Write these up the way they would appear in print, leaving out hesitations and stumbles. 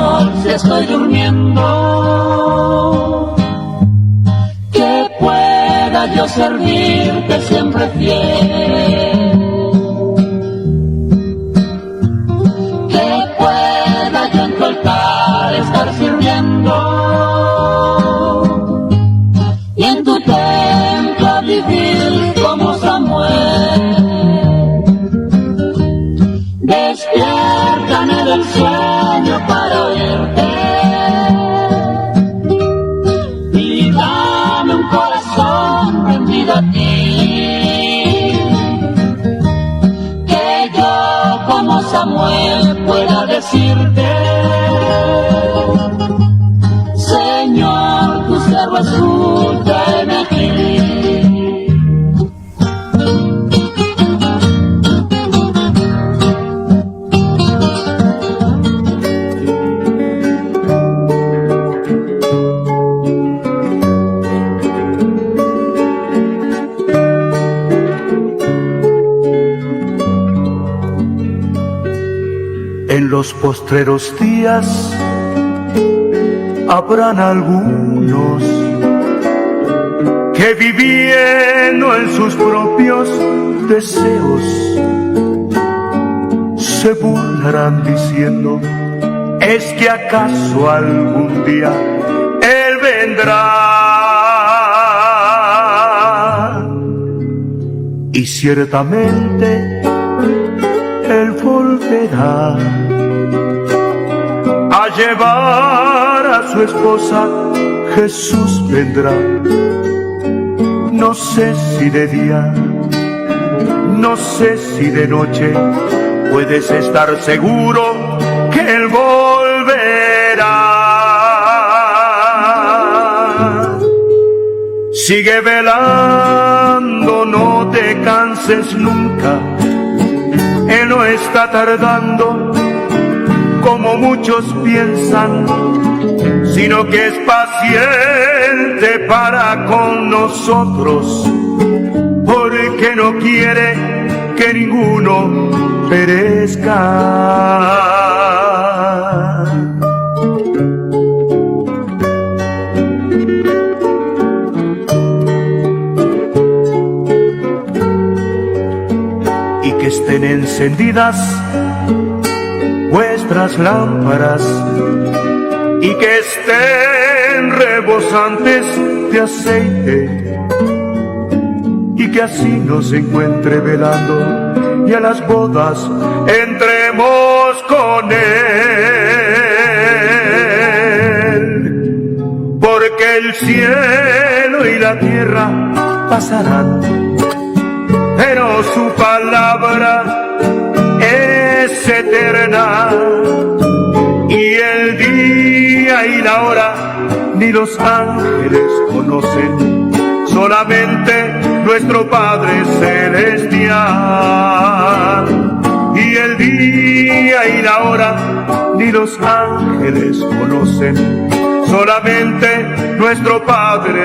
Señor, si estoy durmiendo, que pueda yo servirte siempre fiel, que pueda yo en tu altar estar sirviendo y en tu templo vivir como Samuel. Despiértame del sueño para oírte y dame un corazón rendido a ti, que yo como Samuel pueda decirte: Señor, tu siervo escúchame aquí. En los postreros días habrán algunos que viviendo en sus propios deseos se burlarán diciendo: ¿es que acaso algún día Él vendrá? Y ciertamente Él volverá a llevar a su esposa. Jesús vendrá, no sé si de día, no sé si de noche, puedes estar seguro que Él volverá. Sigue velando, no te canses nunca, Él no está tardando como muchos piensan, sino que es paciente para con nosotros, porque no quiere que ninguno perezca. Y que estén encendidas vuestras lámparas y que estén rebosantes de aceite, y que así nos encuentre velando y a las bodas entremos con Él, porque el cielo y la tierra pasarán, pero su palabra es eterna. Y el día y la hora ni los ángeles conocen, solamente nuestro Padre Celestial. Y el día y la hora ni los ángeles conocen, solamente nuestro Padre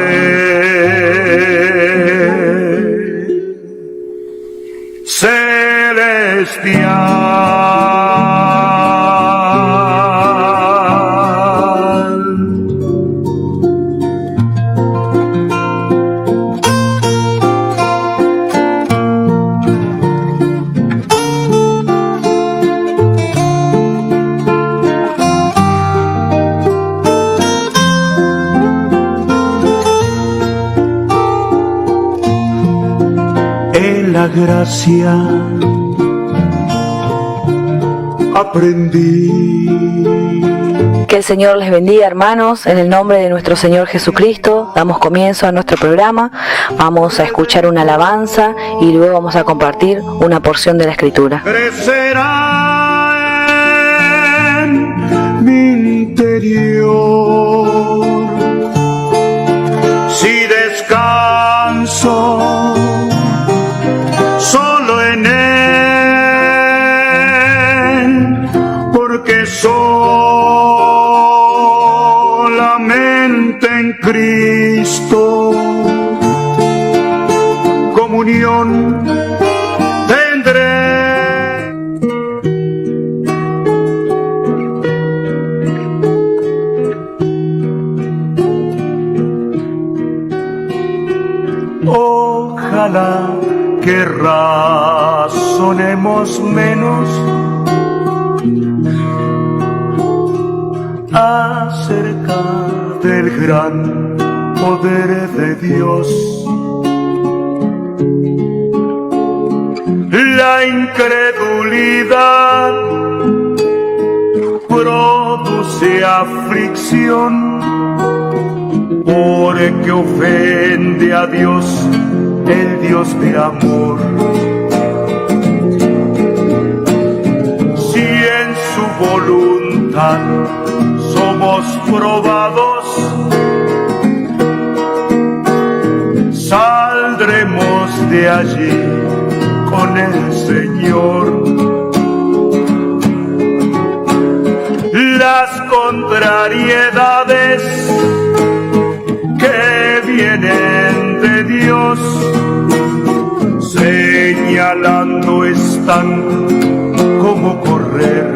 Celestial. En la gracia aprendí. Que el Señor les bendiga, hermanos. En el nombre de nuestro Señor Jesucristo damos comienzo a nuestro programa. Vamos a escuchar una alabanza y luego vamos a compartir una porción de la Escritura. Crecerá en mi interior si descanso solo en Él, porque solamente en Cristo comunión tendré. que razonemos menos acerca del gran poder de Dios. La incredulidad produce aflicción porque ofende a Dios, el Dios de amor. Si en su voluntad somos probados, saldremos de allí con el Señor. Las contrariedades que vienen de Dios señalando están como correr.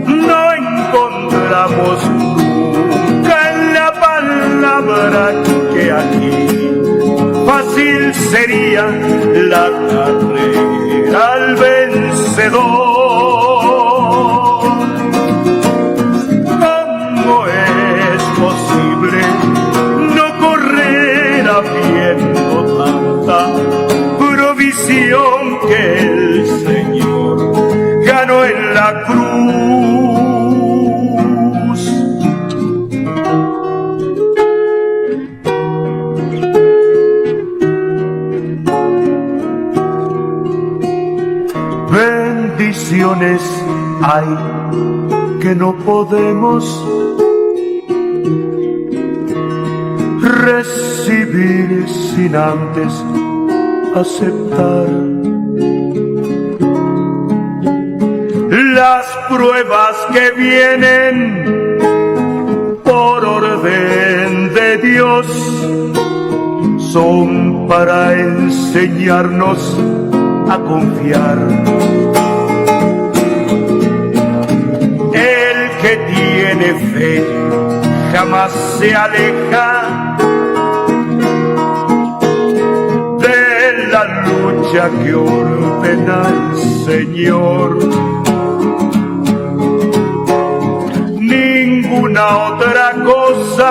No encontramos nunca en la palabra que aquí fácil sería la carrera al vencedor. ¿Cómo es posible no correr habiendo tanta provisión que el Señor ganó en la cruz? Bendiciones hay que no podemos recibir sin antes aceptar. Las pruebas que vienen por orden de Dios son para enseñarnos a confiar. El que tiene fe jamás se aleja de la lucha que ordena el Señor. Ninguna otra cosa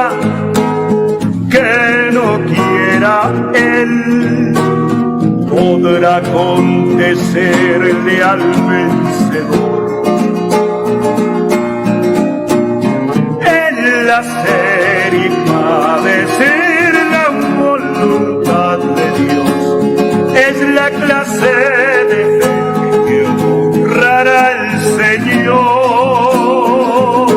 que no quiera Él podrá acontecerle al vencedor. El hacer y padecer la voluntad de Dios es la clase de fe que honrará al Señor.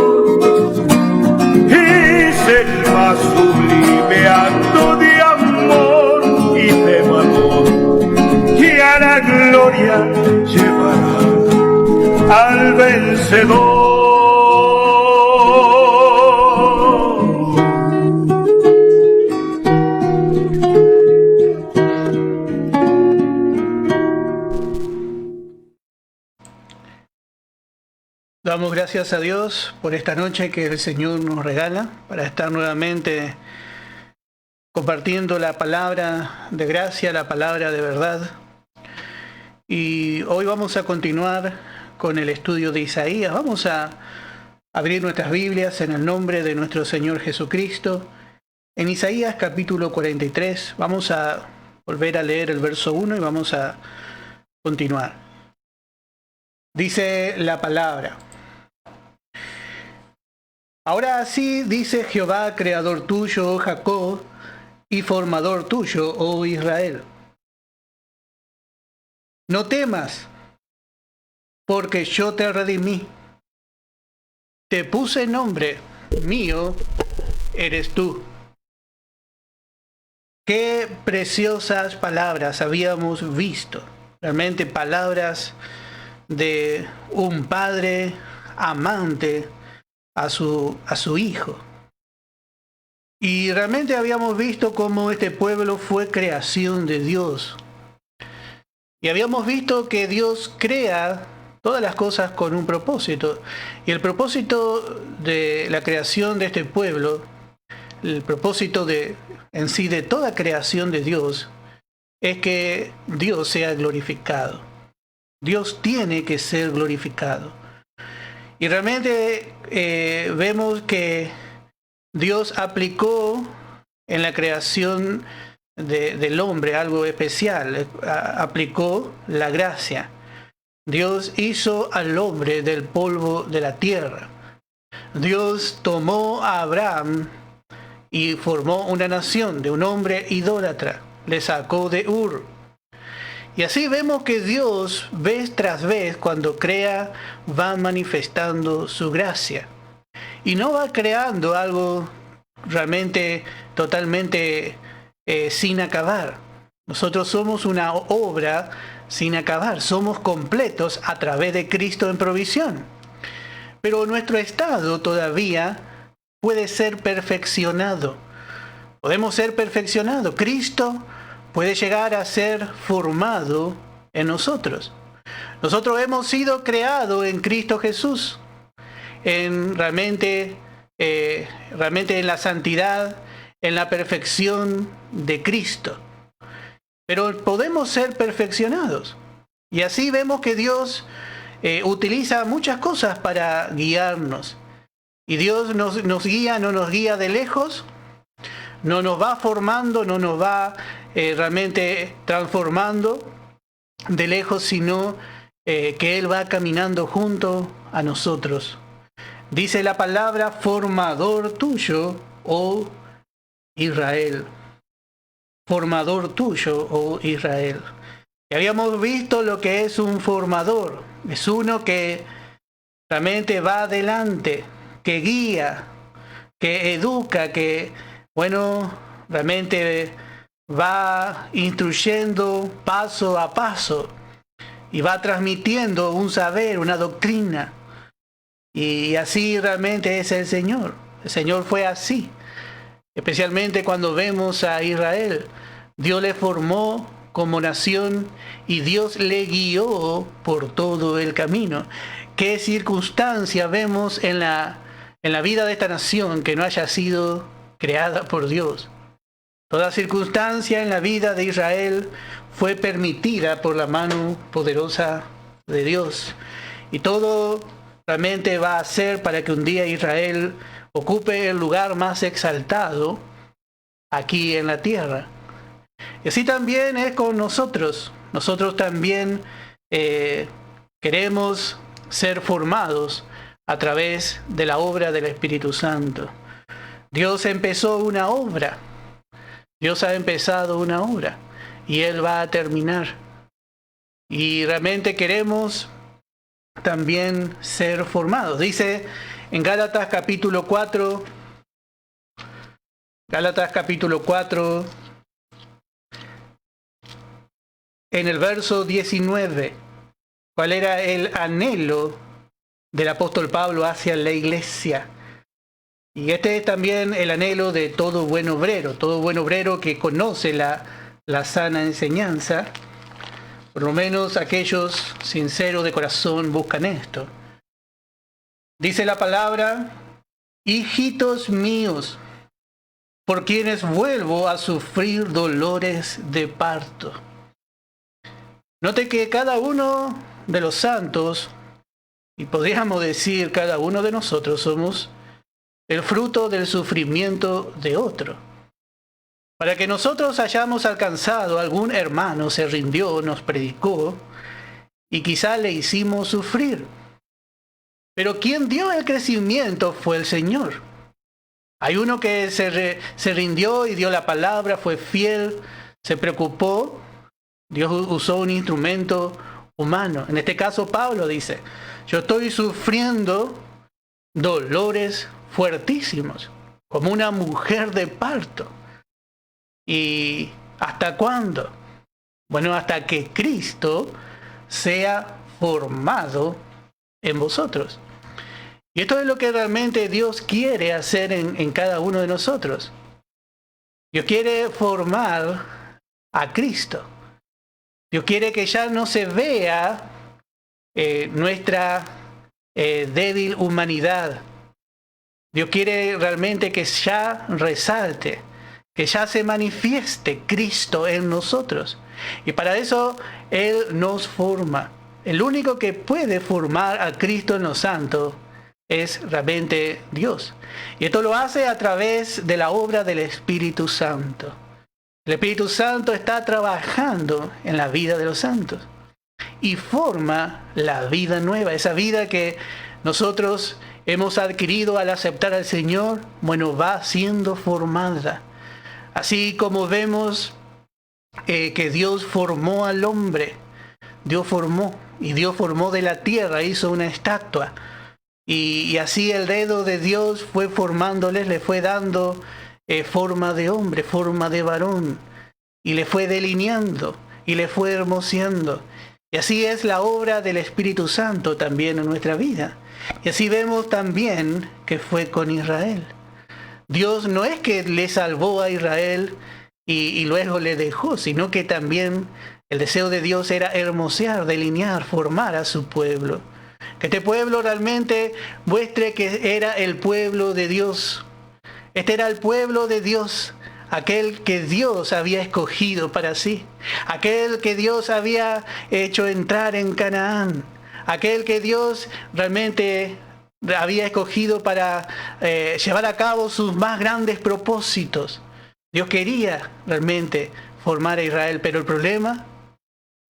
Es el más sublime acto de amor y de valor que a la gloria llevará al vencedor. Damos gracias a Dios por esta noche que el Señor nos regala para estar nuevamente compartiendo la palabra de gracia, la palabra de verdad. Y hoy vamos a continuar con el estudio de Isaías. Vamos a abrir nuestras Biblias en el nombre de nuestro Señor Jesucristo. En Isaías capítulo 43 vamos a volver a leer el verso 1 y vamos a continuar. Dice la palabra: Ahora así dice Jehová, creador tuyo, oh Jacob, y formador tuyo, oh Israel. No temas, porque yo te redimí. Te puse nombre, mío eres tú. Qué preciosas palabras habíamos visto. Realmente palabras de un padre amante a su hijo. Y realmente habíamos visto cómo este pueblo fue creación de Dios. Y habíamos visto que Dios crea todas las cosas con un propósito. Y el propósito de la creación de este pueblo, el propósito en sí de toda creación de Dios es que Dios sea glorificado. Dios tiene que ser glorificado. Y realmente vemos que Dios aplicó en la creación del hombre algo especial, aplicó la gracia. Dios hizo al hombre del polvo de la tierra. Dios tomó a Abraham y formó una nación de un hombre idólatra. Le sacó de Ur. Y así vemos que Dios, vez tras vez, cuando crea, va manifestando su gracia. Y no va creando algo realmente totalmente sin acabar. Nosotros somos una obra sin acabar. Somos completos a través de Cristo en provisión. Pero nuestro estado todavía puede ser perfeccionado. Podemos ser perfeccionados. Cristo puede llegar a ser formado en nosotros. Nosotros hemos sido creados en Cristo Jesús, realmente en la santidad, en la perfección de Cristo. Pero podemos ser perfeccionados. Y así vemos que Dios utiliza muchas cosas para guiarnos. Y Dios nos guía, no nos guía de lejos, no nos va formando, no nos va realmente transformando de lejos, sino que Él va caminando junto a nosotros. Dice la palabra, formador tuyo, oh Israel. Formador tuyo, oh Israel. Y habíamos visto lo que es un formador. Es uno que realmente va adelante, que guía, que educa, que, realmente va instruyendo paso a paso y va transmitiendo un saber, una doctrina. Y así realmente es el Señor. El Señor fue así. Especialmente cuando vemos a Israel. Dios le formó como nación y Dios le guió por todo el camino. ¿Qué circunstancia vemos en la vida de esta nación que no haya sido creada por Dios? Toda circunstancia en la vida de Israel fue permitida por la mano poderosa de Dios. Y todo realmente va a ser para que un día Israel ocupe el lugar más exaltado aquí en la tierra. Y así también es con nosotros. Nosotros también queremos ser formados a través de la obra del Espíritu Santo. Dios empezó una obra. Dios ha empezado una obra y Él va a terminar. Y realmente queremos también ser formados. Dice en Gálatas capítulo 4, en el verso 19, cuál era el anhelo del apóstol Pablo hacia la iglesia. Y este es también el anhelo de todo buen obrero que conoce la sana enseñanza. Por lo menos aquellos sinceros de corazón buscan esto. Dice la palabra, hijitos míos, por quienes vuelvo a sufrir dolores de parto. Note que cada uno de los santos, y podríamos decir cada uno de nosotros, somos el fruto del sufrimiento de otro. Para que nosotros hayamos alcanzado, algún hermano se rindió, nos predicó, y quizá le hicimos sufrir. Pero quien dio el crecimiento fue el Señor. Hay uno que se rindió y dio la palabra, fue fiel, se preocupó. Dios usó un instrumento humano. En este caso Pablo dice, yo estoy sufriendo dolores fuertísimos, como una mujer de parto. ¿Y hasta cuándo? Bueno, hasta que Cristo sea formado en vosotros. Y esto es lo que realmente Dios quiere hacer en cada uno de nosotros. Dios quiere formar a Cristo. Dios quiere que ya no se vea nuestra débil humanidad. Dios quiere realmente que ya resalte, que ya se manifieste Cristo en nosotros. Y para eso Él nos forma. El único que puede formar a Cristo en los santos es realmente Dios. Y esto lo hace a través de la obra del Espíritu Santo. El Espíritu Santo está trabajando en la vida de los santos y forma la vida nueva, esa vida que nosotros hemos adquirido al aceptar al Señor, bueno, va siendo formada. Así como vemos que Dios formó al hombre, Dios formó de la tierra, hizo una estatua. Y así el dedo de Dios fue formándoles, le fue dando forma de hombre, forma de varón. Y le fue delineando y le fue hermoseando. Y así es la obra del Espíritu Santo también en nuestra vida. Y así vemos también que fue con Israel. Dios no es que le salvó a Israel y luego le dejó, sino que también el deseo de Dios era hermosear, delinear, formar a su pueblo. Que este pueblo realmente muestre que era el pueblo de Dios. Este era el pueblo de Dios, aquel que Dios había escogido para sí, aquel que Dios había hecho entrar en Canaán, aquel que Dios realmente había escogido para llevar a cabo sus más grandes propósitos. Dios quería realmente formar a Israel, pero el problema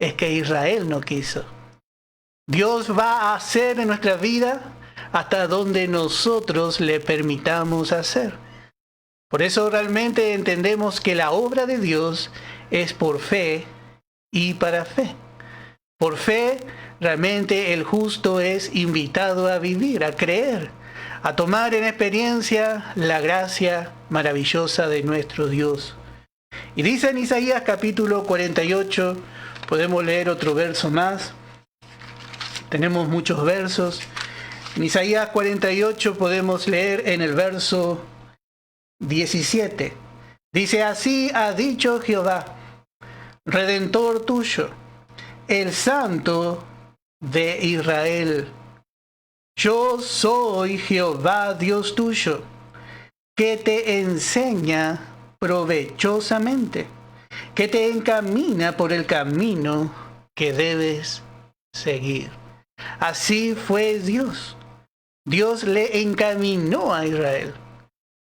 es que Israel no quiso. Dios va a hacer en nuestra vida hasta donde nosotros le permitamos hacer. Por eso realmente entendemos que la obra de Dios es por fe y para fe. Por fe, realmente el justo es invitado a vivir, a creer, a tomar en experiencia la gracia maravillosa de nuestro Dios. Y dice en Isaías capítulo 48, podemos leer otro verso más. Tenemos muchos versos. En Isaías 48 podemos leer en el verso 17. Dice: así ha dicho Jehová, Redentor tuyo, el Santo de Israel. Yo soy Jehová Dios tuyo, que te enseña provechosamente, que te encamina por el camino que debes seguir. Así fue Dios. Dios le encaminó a Israel.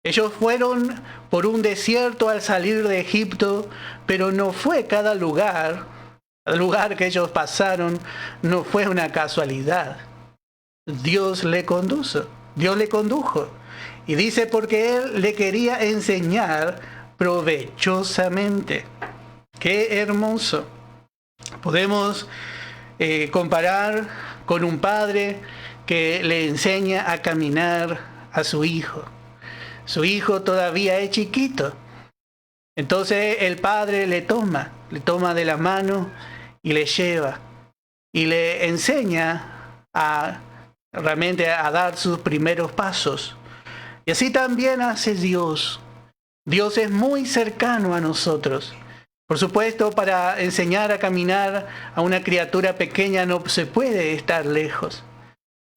Ellos fueron por un desierto al salir de Egipto, pero no fue cada lugar, el lugar que ellos pasaron, no fue una casualidad. Dios le condujo. Y dice porque Él le quería enseñar provechosamente. ¡Qué hermoso! Podemos comparar con un padre que le enseña a caminar a su hijo. Su hijo todavía es chiquito. Entonces el padre le toma de la mano y le lleva. Y le enseña realmente a dar sus primeros pasos. Y así también hace Dios. Dios es muy cercano a nosotros. Por supuesto, para enseñar a caminar a una criatura pequeña no se puede estar lejos.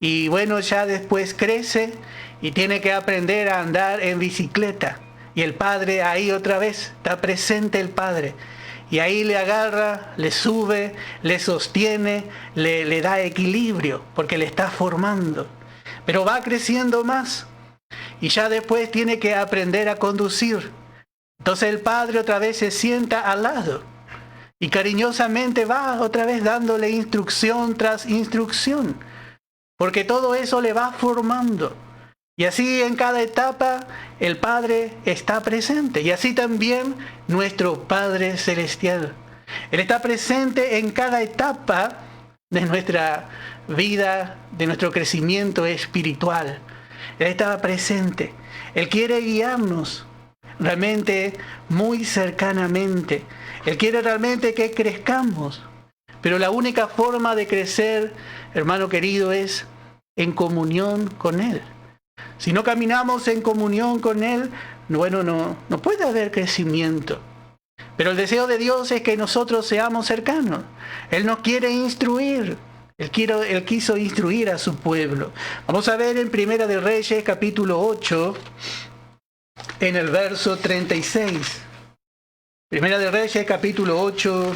Y bueno, ya después crece y tiene que aprender a andar en bicicleta. Y el padre ahí otra vez, está presente el padre. Y ahí le agarra, le sube, le sostiene, le da equilibrio, porque le está formando. Pero va creciendo más. Y ya después tiene que aprender a conducir. Entonces el padre otra vez se sienta al lado. Y cariñosamente va otra vez dándole instrucción tras instrucción. Porque todo eso le va formando. Y así en cada etapa el Padre está presente. Y así también nuestro Padre Celestial. Él está presente en cada etapa de nuestra vida, de nuestro crecimiento espiritual. Él está presente. Él quiere guiarnos realmente muy cercanamente. Él quiere realmente que crezcamos. Pero la única forma de crecer, hermano querido, es en comunión con Él. Si no caminamos en comunión con Él, bueno, no puede haber crecimiento. Pero el deseo de Dios es que nosotros seamos cercanos. Él nos quiere instruir. Él quiso instruir a su pueblo. Vamos a ver en Primera de Reyes, capítulo 8, en el verso 36. Primera de Reyes, capítulo 8,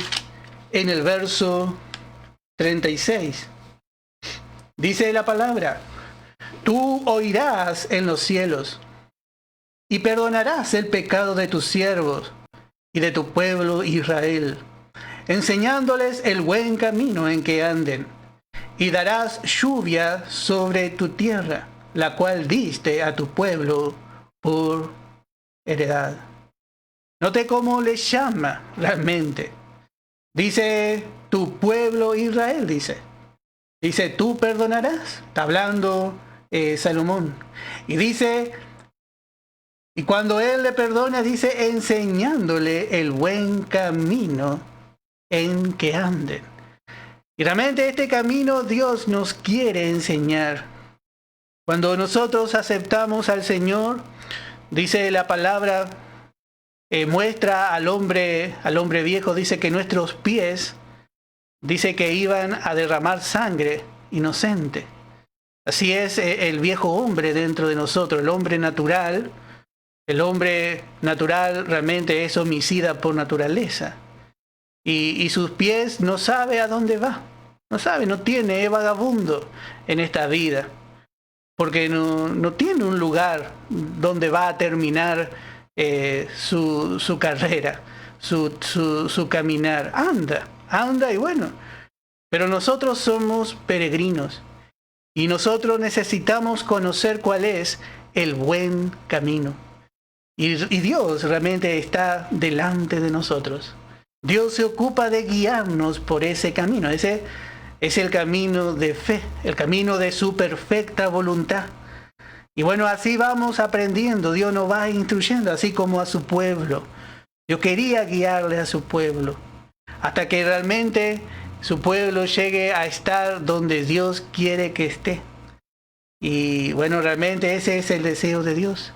en el verso 36. Dice la palabra: tú oirás en los cielos y perdonarás el pecado de tus siervos y de tu pueblo Israel, enseñándoles el buen camino en que anden, y darás lluvia sobre tu tierra, la cual diste a tu pueblo por heredad. Note cómo le llama realmente. Dice tu pueblo Israel, dice tú perdonarás. Está hablando Salomón. Y dice, y cuando él le perdona, dice enseñándole el buen camino en que anden. Y realmente este camino Dios nos quiere enseñar. Cuando nosotros aceptamos al Señor, dice la palabra, muestra al hombre viejo, dice que nuestros pies, dice que iban a derramar sangre inocente. Así es el viejo hombre dentro de nosotros, el hombre natural. El hombre natural realmente es homicida por naturaleza. Y sus pies no sabe a dónde va. No sabe, no tiene, es vagabundo en esta vida. Porque no tiene un lugar donde va a terminar su carrera, su caminar. Anda y bueno. Pero nosotros somos peregrinos. Y nosotros necesitamos conocer cuál es el buen camino. Y Dios realmente está delante de nosotros. Dios se ocupa de guiarnos por ese camino. Ese es el camino de fe, el camino de su perfecta voluntad. Y bueno, así vamos aprendiendo. Dios nos va instruyendo, así como a su pueblo. Dios quería guiarle a su pueblo, hasta que realmente su pueblo llegue a estar donde Dios quiere que esté. Y bueno, realmente ese es el deseo de Dios.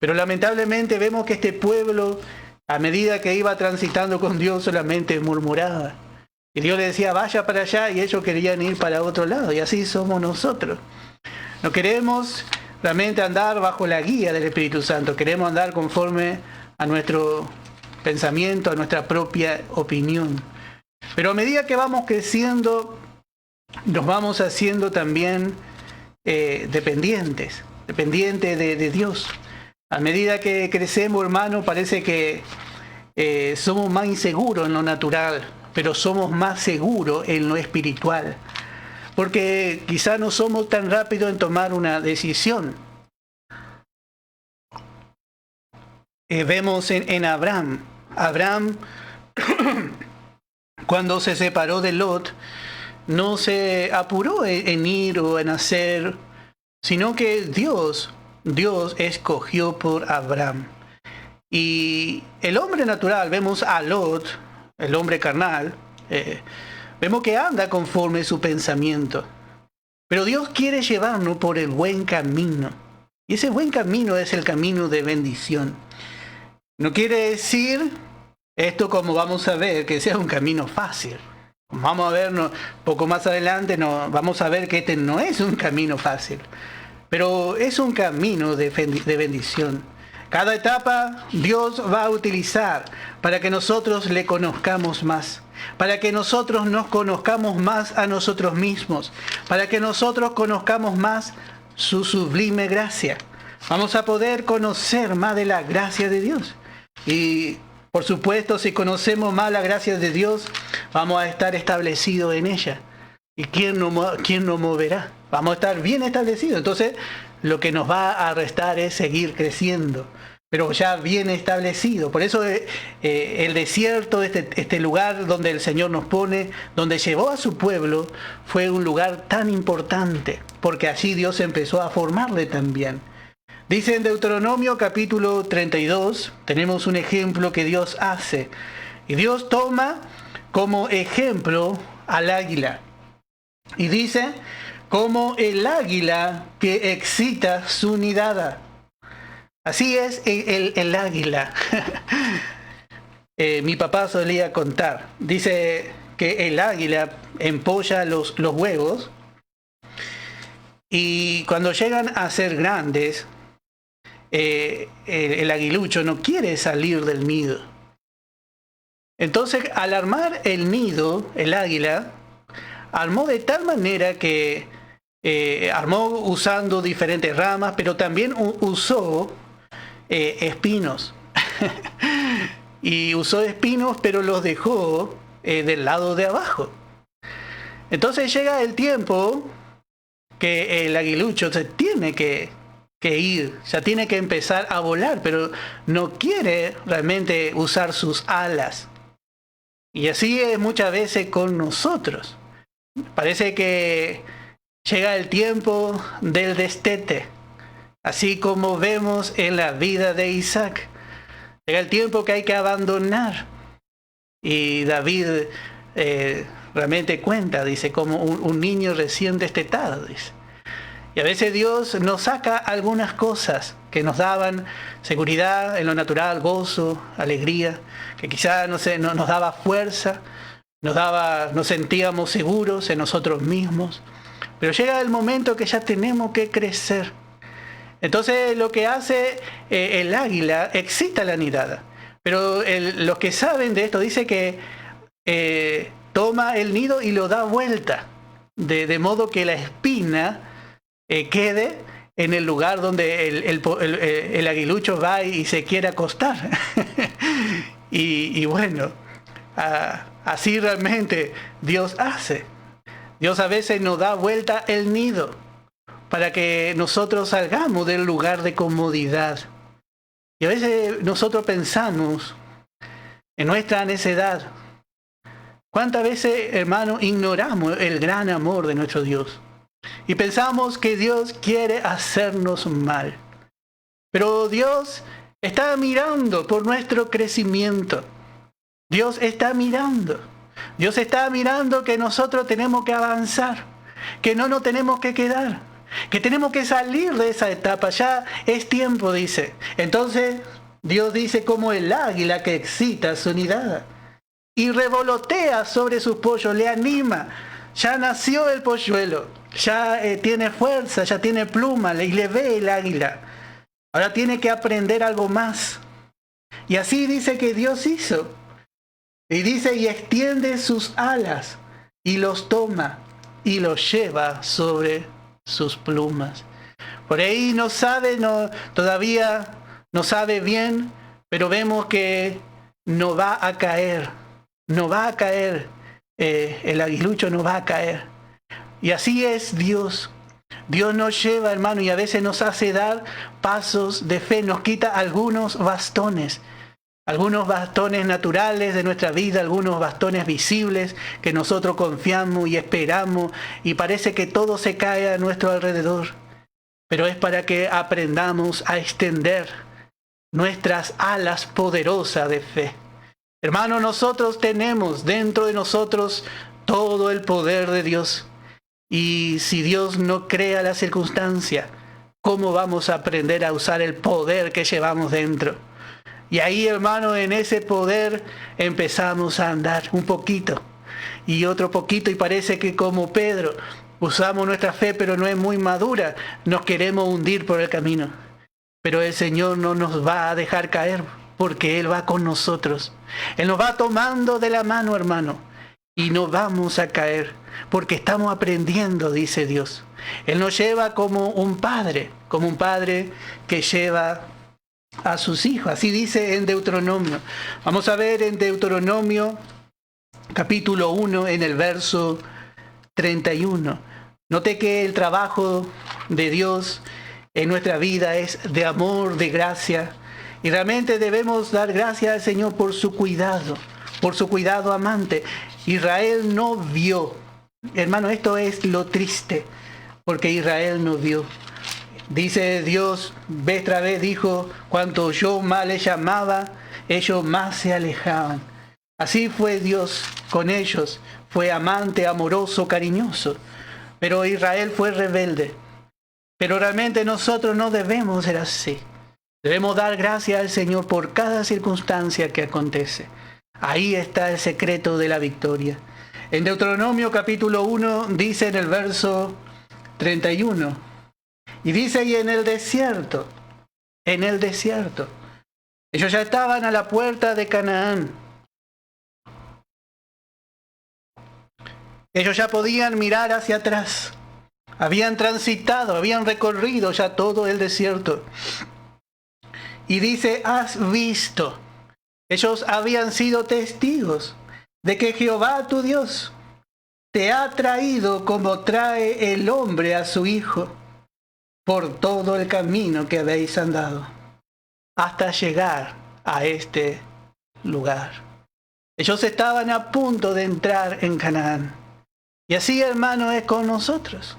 Pero lamentablemente vemos que este pueblo, a medida que iba transitando con Dios, solamente murmuraba. Y Dios le decía, vaya para allá, y ellos querían ir para otro lado. Y así somos nosotros. No queremos realmente andar bajo la guía del Espíritu Santo. Queremos andar conforme a nuestro pensamiento, a nuestra propia opinión. Pero a medida que vamos creciendo, nos vamos haciendo también dependientes de Dios. A medida que crecemos, hermano, parece que somos más inseguros en lo natural, pero somos más seguros en lo espiritual. Porque quizá no somos tan rápidos en tomar una decisión. Vemos en Abraham. Abraham, cuando se separó de Lot, no se apuró en ir o en hacer, sino que Dios escogió por Abraham. Y el hombre natural, vemos a Lot, el hombre carnal, vemos que anda conforme su pensamiento. Pero Dios quiere llevarnos por el buen camino. Y ese buen camino es el camino de bendición. No quiere decir esto, como vamos a ver, que sea un camino fácil. Vamos a ver poco más adelante, vamos a ver que este no es un camino fácil. Pero es un camino de bendición. Cada etapa Dios va a utilizar para que nosotros le conozcamos más, para que nosotros nos conozcamos más a nosotros mismos, para que nosotros conozcamos más su sublime gracia. Vamos a poder conocer más de la gracia de Dios. Y por supuesto, si conocemos más la gracia de Dios, vamos a estar establecidos en ella. ¿Y quién nos moverá? Vamos a estar bien establecidos. Entonces, lo que nos va a restar es seguir creciendo, pero ya bien establecido. Por eso el desierto, este lugar donde el Señor nos pone, donde llevó a su pueblo, fue un lugar tan importante, porque allí Dios empezó a formarle también. Dice en Deuteronomio capítulo 32, tenemos un ejemplo que Dios hace. Y Dios toma como ejemplo al águila. Y dice, como el águila que excita su nidada. Así es el águila. Mi papá solía contar. Dice que el águila empolla los huevos y cuando llegan a ser grandes, el aguilucho no quiere salir del nido. Entonces, al armar el nido, el águila armó de tal manera que armó usando diferentes ramas, pero también usó espinos. Y usó espinos, pero los dejó del lado de abajo. Entonces llega el tiempo que el aguilucho se tiene que ir, ya tiene que empezar a volar, pero no quiere realmente usar sus alas. Y así es muchas veces con nosotros. Parece que llega el tiempo del destete, así como vemos en la vida de Isaac. Llega el tiempo que hay que abandonar. Y David realmente cuenta, dice, como un niño recién destetado, dice. Y a veces Dios nos saca algunas cosas que nos daban seguridad en lo natural, gozo, alegría, que quizás nos daba fuerza, nos sentíamos seguros en nosotros mismos. Pero llega el momento que ya tenemos que crecer. Entonces lo que hace el águila excita la nidada. Pero los que saben de esto dice que toma el nido y lo da vuelta. De modo que la espina quede en el lugar donde el aguilucho va y se quiere acostar. y bueno, así realmente Dios hace. Dios a veces nos da vuelta el nido para que nosotros salgamos del lugar de comodidad. Y a veces nosotros pensamos en nuestra necedad. ¿Cuántas veces, hermano, ignoramos el gran amor de nuestro Dios? Y pensamos que Dios quiere hacernos mal. Pero Dios está mirando por nuestro crecimiento. Dios está mirando. Dios está mirando que nosotros tenemos que avanzar, que no nos tenemos que quedar, que tenemos que salir de esa etapa. Ya es tiempo, dice. Entonces Dios dice, como el águila que excita su nidada y revolotea sobre sus pollos, le anima. Ya nació el polluelo, ya tiene fuerza, ya tiene pluma, y le ve el águila. Ahora tiene que aprender algo más. Y así dice que Dios hizo. Y dice, y extiende sus alas, y los toma, y los lleva sobre sus plumas. Por ahí todavía no sabe bien, pero vemos que no va a caer. No va a caer. El aguilucho no va a caer. Y así es Dios. Dios nos lleva, hermano, y a veces nos hace dar pasos de fe, nos quita algunos bastones naturales de nuestra vida, algunos bastones visibles que nosotros confiamos y esperamos y parece que todo se cae a nuestro alrededor. Pero es para que aprendamos a extender nuestras alas poderosas de fe. Hermano, nosotros tenemos dentro de nosotros todo el poder de Dios. Y si Dios no crea la circunstancia, ¿cómo vamos a aprender a usar el poder que llevamos dentro? Y ahí, hermano, en ese poder empezamos a andar un poquito y otro poquito, y parece que como Pedro usamos nuestra fe, pero no es muy madura, nos queremos hundir por el camino. Pero el Señor no nos va a dejar caer, porque Él va con nosotros. Él nos va tomando de la mano, hermano, y no vamos a caer, porque estamos aprendiendo, dice Dios. Él nos lleva como un padre que lleva a sus hijos. Así dice en Deuteronomio. Vamos a ver en Deuteronomio capítulo 1 en el verso 31. Note que el trabajo de Dios en nuestra vida es de amor, de gracia, y realmente debemos dar gracias al Señor por su cuidado amante. Israel no vio, hermano, esto es lo triste, porque Israel no vio. Dice Dios, vez tras vez dijo, cuanto yo más les llamaba, ellos más se alejaban. Así fue Dios con ellos, fue amante, amoroso, cariñoso. Pero Israel fue rebelde. Pero realmente nosotros no debemos ser así. Debemos dar gracias al Señor por cada circunstancia que acontece. Ahí está el secreto de la victoria. En Deuteronomio capítulo 1 dice en el verso 31, y dice, y en el desierto, ellos ya estaban a la puerta de Canaán. Ellos ya podían mirar hacia atrás. Habían transitado, habían recorrido ya todo el desierto. Y dice, has visto. Ellos habían sido testigos de que Jehová tu Dios te ha traído como trae el hombre a su hijo por todo el camino que habéis andado, hasta llegar a este lugar. Ellos estaban a punto de entrar en Canaán. Y así, hermano, es con nosotros.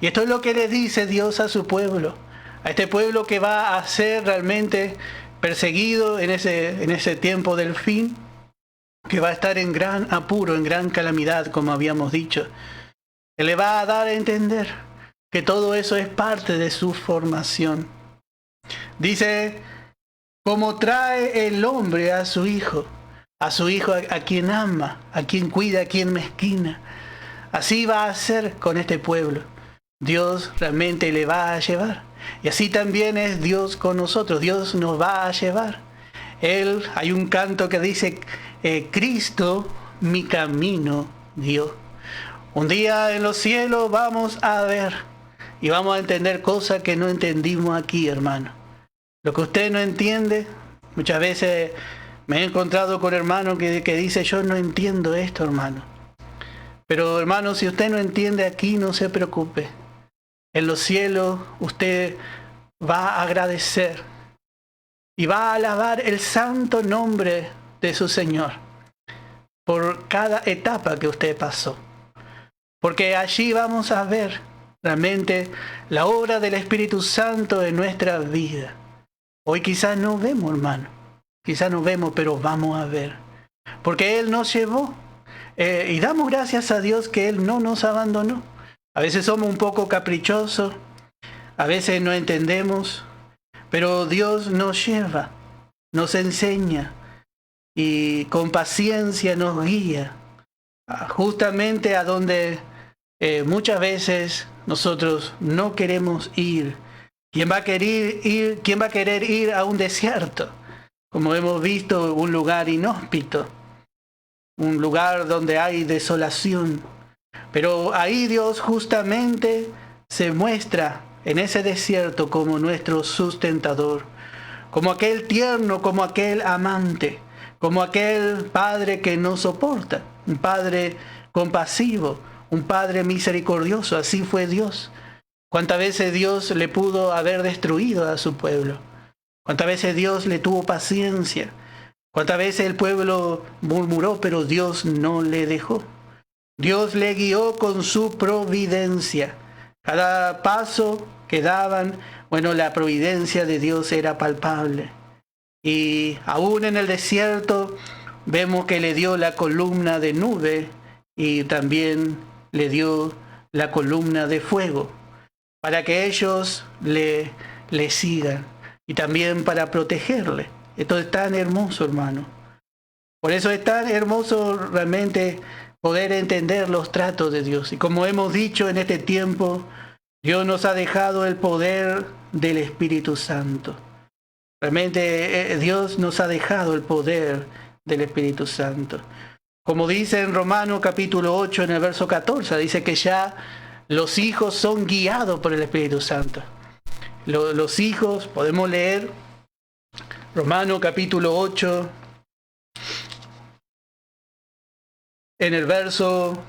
Y esto es lo que le dice Dios a su pueblo, a este pueblo que va a ser realmente perseguido en ese tiempo del fin, que va a estar en gran apuro, en gran calamidad, como habíamos dicho. Él le va a dar a entender que todo eso es parte de su formación. Dice, como trae el hombre a su hijo a quien ama, a quien cuida, a quien mezquina. Así va a ser con este pueblo. Dios realmente le va a llevar. Y así también es Dios con nosotros. Dios nos va a llevar. Hay un canto que dice, Cristo mi camino dio. Un día en los cielos vamos a ver y vamos a entender cosas que no entendimos aquí, hermano. Lo que usted no entiende, muchas veces me he encontrado con hermanos que dice, yo no entiendo esto, hermano. Pero hermano, si usted no entiende aquí, no se preocupe. En los cielos usted va a agradecer y va a alabar el santo nombre de su Señor por cada etapa que usted pasó. Porque allí vamos a ver realmente la obra del Espíritu Santo en nuestra vida. Hoy quizás no vemos, hermano. Quizás no vemos, pero vamos a ver. Porque Él nos llevó. Y damos gracias a Dios que Él no nos abandonó. A veces somos un poco caprichosos. A veces no entendemos. Pero Dios nos lleva, nos enseña. Y con paciencia nos guía. Justamente a donde muchas veces nosotros no queremos ir. ¿Quién va a querer ir a un desierto? Como hemos visto, un lugar inhóspito, un lugar donde hay desolación. Pero ahí Dios justamente se muestra en ese desierto como nuestro sustentador, como aquel tierno, como aquel amante, como aquel padre que nos soporta, un padre compasivo, un padre misericordioso. Así fue Dios. ¿Cuántas veces Dios le pudo haber destruido a su pueblo? ¿Cuántas veces Dios le tuvo paciencia? ¿Cuántas veces el pueblo murmuró, pero Dios no le dejó? Dios le guió con su providencia. Cada paso que daban, la providencia de Dios era palpable. Y aún en el desierto vemos que le dio la columna de nube y también le dio la columna de fuego para que ellos le sigan y también para protegerle. Esto es tan hermoso, hermano. Por eso es tan hermoso realmente poder entender los tratos de Dios. Y como hemos dicho en este tiempo, Dios nos ha dejado el poder del Espíritu Santo. Realmente Dios nos ha dejado el poder del Espíritu Santo. Como dice en Romanos capítulo 8 en el verso 14, dice que ya los hijos son guiados por el Espíritu Santo. Los hijos, podemos leer Romanos capítulo 8 en el verso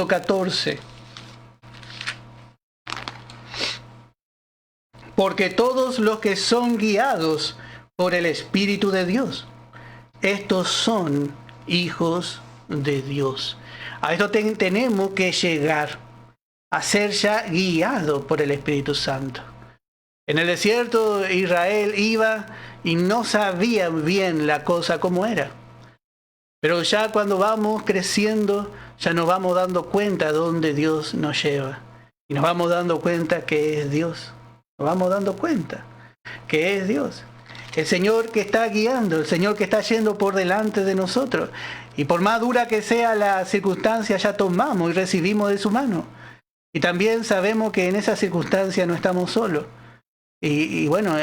14. Porque todos los que son guiados por el Espíritu de Dios, estos son hijos de Dios. A esto tenemos que llegar, a ser ya guiado por el Espíritu Santo. En el desierto Israel iba y no sabía bien la cosa como era. Pero ya cuando vamos creciendo, ya nos vamos dando cuenta de dónde Dios nos lleva. Y nos vamos dando cuenta que es Dios. Nos vamos dando cuenta que es Dios. El Señor que está guiando, el Señor que está yendo por delante de nosotros. Y por más dura que sea la circunstancia, ya tomamos y recibimos de su mano. Y también sabemos que en esa circunstancia no estamos solos. Y bueno,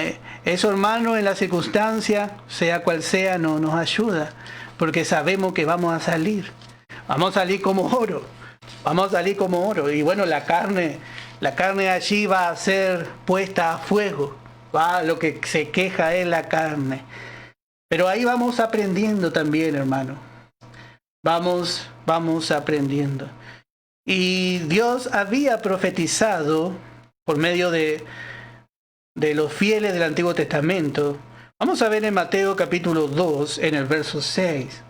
eso, hermano, en la circunstancia, sea cual sea, no nos ayuda. Porque sabemos que vamos a salir. Vamos a salir como oro. Vamos a salir como oro. Y bueno, la carne allí va a ser puesta a fuego. Lo que se queja es la carne. Pero ahí vamos aprendiendo también, hermano. Vamos aprendiendo. Y Dios había profetizado por medio de los fieles del Antiguo Testamento. Vamos a ver en Mateo capítulo 2, en el verso 6.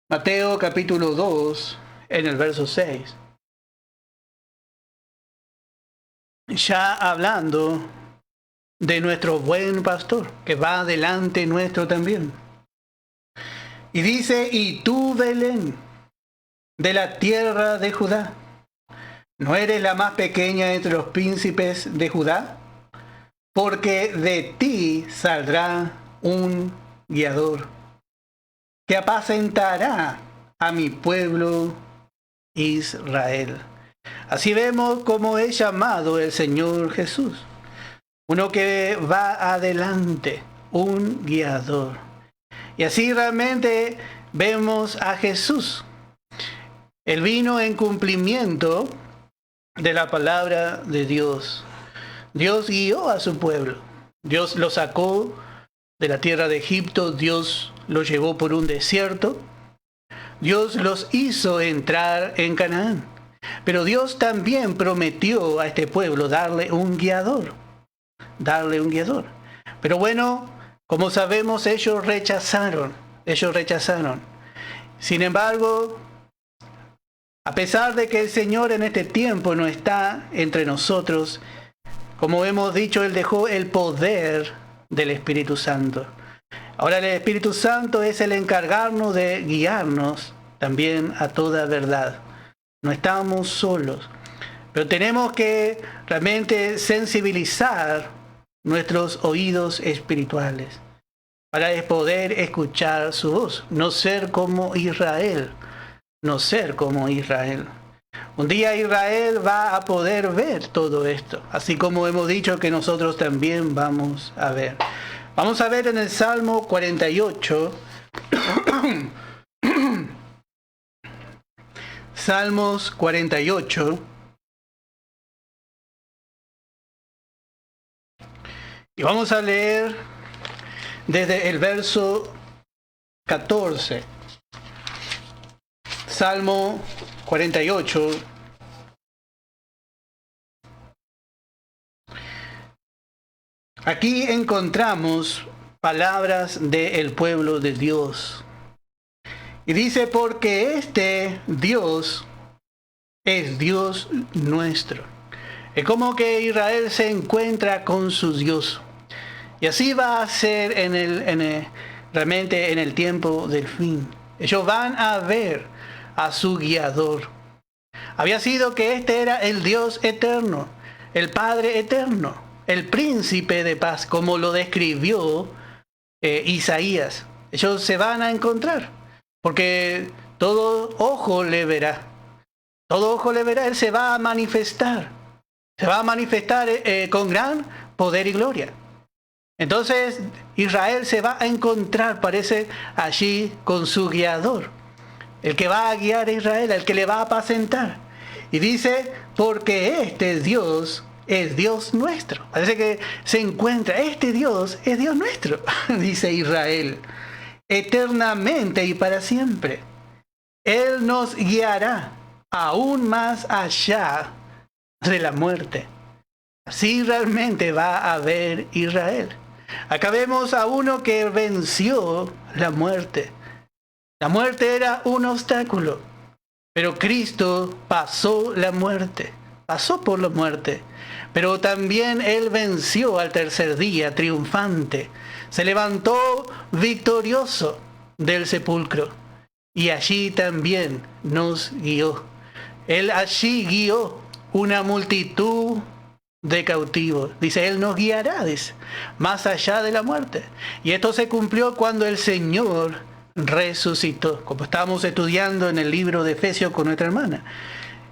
Mateo capítulo 2, en el verso 6. Ya hablando de nuestro buen pastor, que va delante nuestro también. Y dice, y tú, Belén, de la tierra de Judá, ¿no eres la más pequeña entre los príncipes de Judá? Porque de ti saldrá un guiador, que apacentará a mi pueblo Israel. Así vemos cómo es llamado el Señor Jesús. Uno que va adelante, un guiador. Y así realmente vemos a Jesús. Él vino en cumplimiento de la palabra de Dios. Dios guió a su pueblo. Dios lo sacó de la tierra de Egipto. Dios lo llevó por un desierto. Dios los hizo entrar en Canaán. Pero Dios también prometió a este pueblo darle un guiador. Pero bueno, como sabemos, ellos rechazaron. Sin embargo, a pesar de que el Señor en este tiempo no está entre nosotros, como hemos dicho, Él dejó el poder del Espíritu Santo. Ahora el Espíritu Santo es el encargarnos de guiarnos también a toda verdad. No estamos solos, pero tenemos que realmente sensibilizar nuestros oídos espirituales para poder escuchar su voz, no ser como Israel. Un día Israel va a poder ver todo esto, así como hemos dicho que nosotros también vamos a ver. Vamos a ver en el Salmo 48, Salmos 48, y vamos a leer desde el verso 14. Salmo 48. Aquí encontramos palabras del pueblo de Dios. Y dice, porque este Dios es Dios nuestro. Es como que Israel se encuentra con su Dios. Y así va a ser realmente en el tiempo del fin. Ellos van a ver a su guiador. Había sido que este era el Dios eterno, el Padre eterno, el príncipe de paz, como lo describió Isaías. Ellos se van a encontrar, porque todo ojo le verá. Todo ojo le verá, Él se va a manifestar. Se va a manifestar con gran poder y gloria. Entonces Israel se va a encontrar, parece, allí con su guiador. El que va a guiar a Israel, el que le va a apacentar. Y dice, porque este Dios es Dios nuestro. Parece que se encuentra, este Dios es Dios nuestro, dice Israel, eternamente y para siempre. Él nos guiará aún más allá de la muerte. Así realmente va a ver Israel. Acá vemos a uno que venció la muerte. La muerte era un obstáculo, pero Cristo pasó la muerte, pasó por la muerte, pero también Él venció al tercer día triunfante, se levantó victorioso del sepulcro y allí también nos guió. Él allí guió una multitud de cautivos. Dice, Él nos guiará, dice, más allá de la muerte. Y esto se cumplió cuando el Señor resucitó, como estábamos estudiando en el libro de Efesios con nuestra hermana.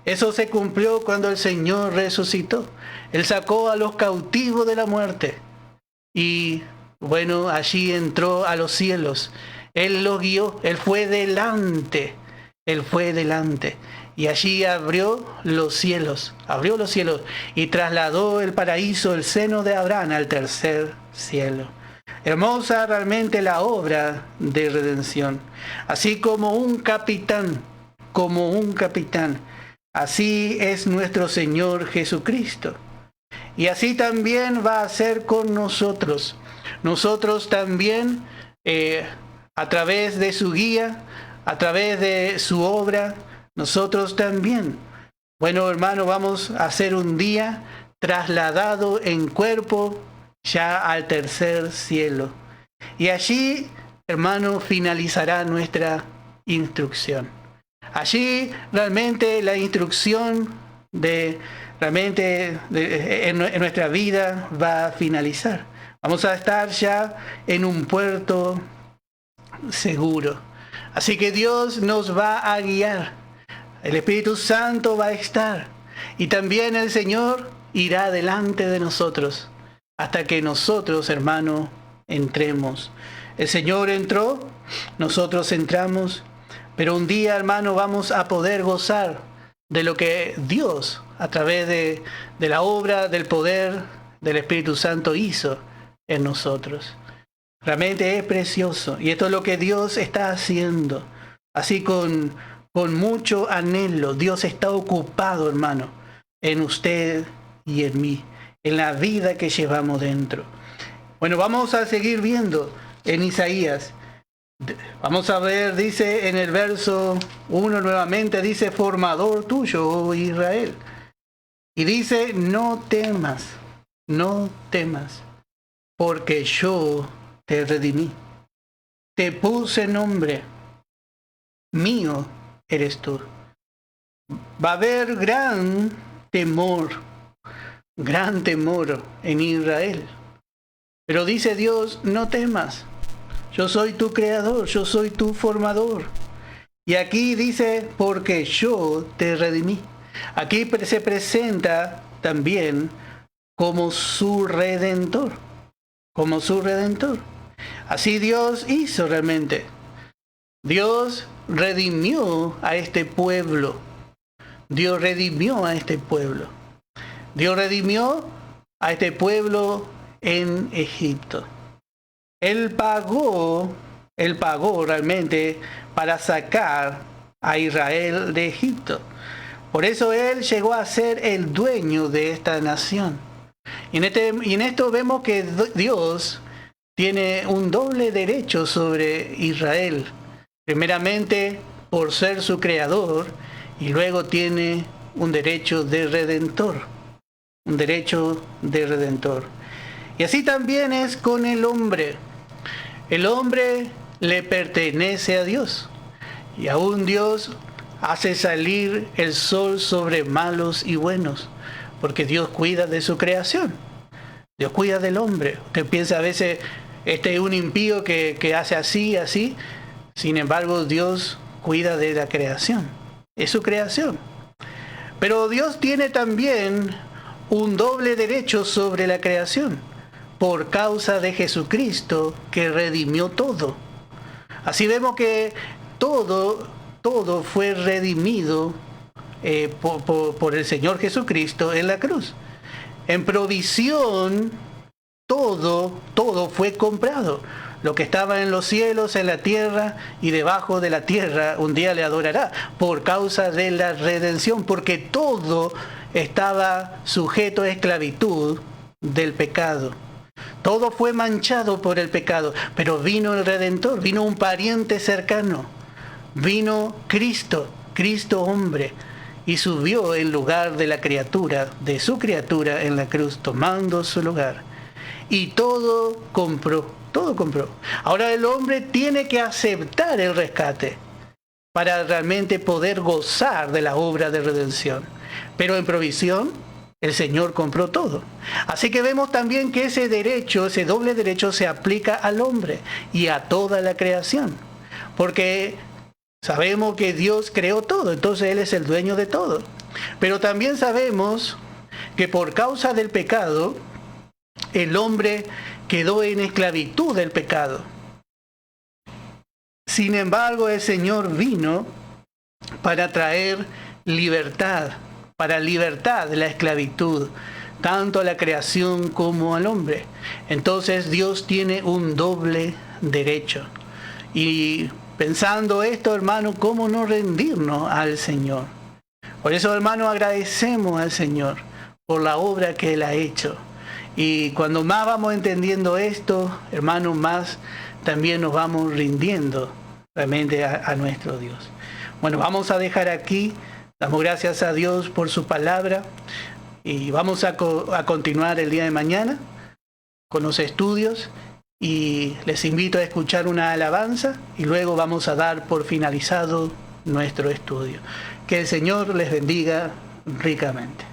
Eso se cumplió cuando el Señor resucitó. Él sacó a los cautivos de la muerte y bueno, allí entró a los cielos. Él los guió, Él fue delante, y allí abrió los cielos y trasladó el paraíso, el seno de Abraham, al tercer cielo. Hermosa realmente la obra de redención. Así como un capitán, así es nuestro Señor Jesucristo. Y así también va a ser con nosotros. Nosotros también, a través de su guía, a través de su obra, nosotros también. Bueno, hermano, vamos a ser un día trasladado en cuerpo ya al tercer cielo. Y allí, hermano, finalizará nuestra instrucción. Allí realmente la instrucción en nuestra vida va a finalizar. Vamos a estar ya en un puerto seguro. Así que Dios nos va a guiar. El Espíritu Santo va a estar. Y también el Señor irá delante de nosotros hasta que nosotros, hermano, entremos. El Señor entró, nosotros entramos, pero un día, hermano, vamos a poder gozar de lo que Dios, a través de la obra, del poder del Espíritu Santo, hizo en nosotros. Realmente es precioso. Y esto es lo que Dios está haciendo. Así con mucho anhelo. Dios está ocupado, hermano, en usted y en mí, en la vida que llevamos dentro. Bueno, vamos a seguir viendo en Isaías. Vamos a ver, dice en el verso 1 nuevamente, dice: formador tuyo, oh Israel. Y dice: no temas, porque yo te redimí. Te puse nombre, mío eres tú. Va a haber gran temor en Israel. Pero dice Dios: no temas. Yo soy tu creador, yo soy tu formador. Y aquí dice: porque yo te redimí. Aquí se presenta también como su redentor. Así Dios hizo realmente. Dios redimió a este pueblo. Dios redimió a este pueblo en Egipto. Él pagó realmente para sacar a Israel de Egipto. Por eso Él llegó a ser el dueño de esta nación. Y en esto vemos que Dios tiene un doble derecho sobre Israel. Primeramente por ser su creador, y luego tiene un derecho de redentor. Y así también es con el hombre. El hombre le pertenece a Dios. Y aún Dios hace salir el sol sobre malos y buenos, porque Dios cuida de su creación. Dios cuida del hombre. Usted piensa a veces, este es un impío que hace así. Sin embargo, Dios cuida de la creación. Es su creación. Pero Dios tiene también un doble derecho sobre la creación, por causa de Jesucristo, que redimió todo. Así vemos que todo fue redimido por el Señor Jesucristo en la cruz. En provisión, todo fue comprado. Lo que estaba en los cielos, en la tierra y debajo de la tierra, un día le adorará, por causa de la redención, porque todo estaba sujeto a esclavitud del pecado. Todo fue manchado por el pecado, pero vino el Redentor, vino un pariente cercano, vino Cristo hombre, y subió en lugar de la criatura, de su criatura en la cruz, tomando su lugar. Y todo compró. Ahora el hombre tiene que aceptar el rescate para realmente poder gozar de la obra de redención. Pero en provisión, el Señor compró todo. Así que vemos también que ese doble derecho se aplica al hombre y a toda la creación. porque sabemos que Dios creó todo, entonces Él es el dueño de todo. Pero también sabemos que por causa del pecado, el hombre quedó en esclavitud del pecado. Sin embargo, el Señor vino para traer libertad, para libertad de la esclavitud, tanto a la creación como al hombre. Entonces Dios tiene un doble derecho. Y pensando esto, hermano, ¿cómo no rendirnos al Señor? Por eso, hermano, agradecemos al Señor por la obra que Él ha hecho. Y cuando más vamos entendiendo esto, hermano, más también nos vamos rindiendo realmente a nuestro Dios. Bueno, vamos a dejar aquí. Damos gracias a Dios por su palabra. Y vamos a continuar el día de mañana con los estudios. Y les invito a escuchar una alabanza y luego vamos a dar por finalizado nuestro estudio. Que el Señor les bendiga ricamente.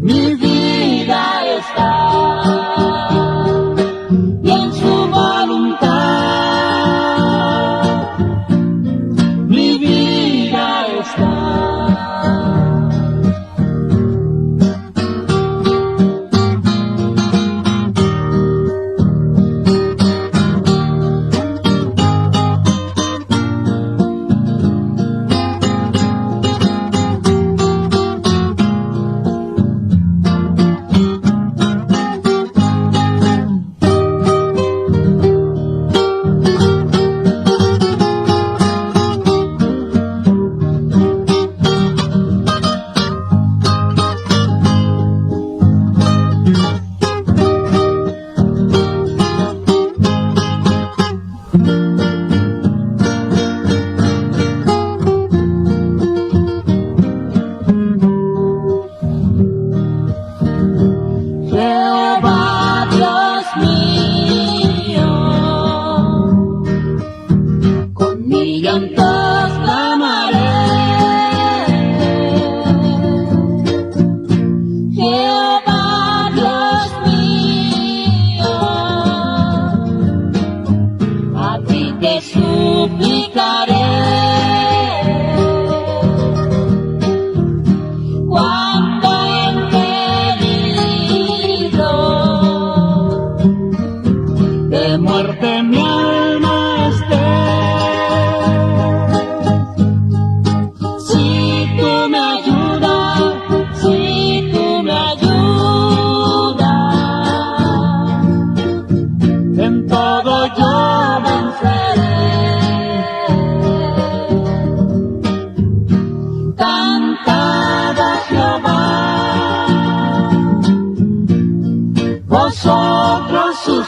Mi vida está vosotros sus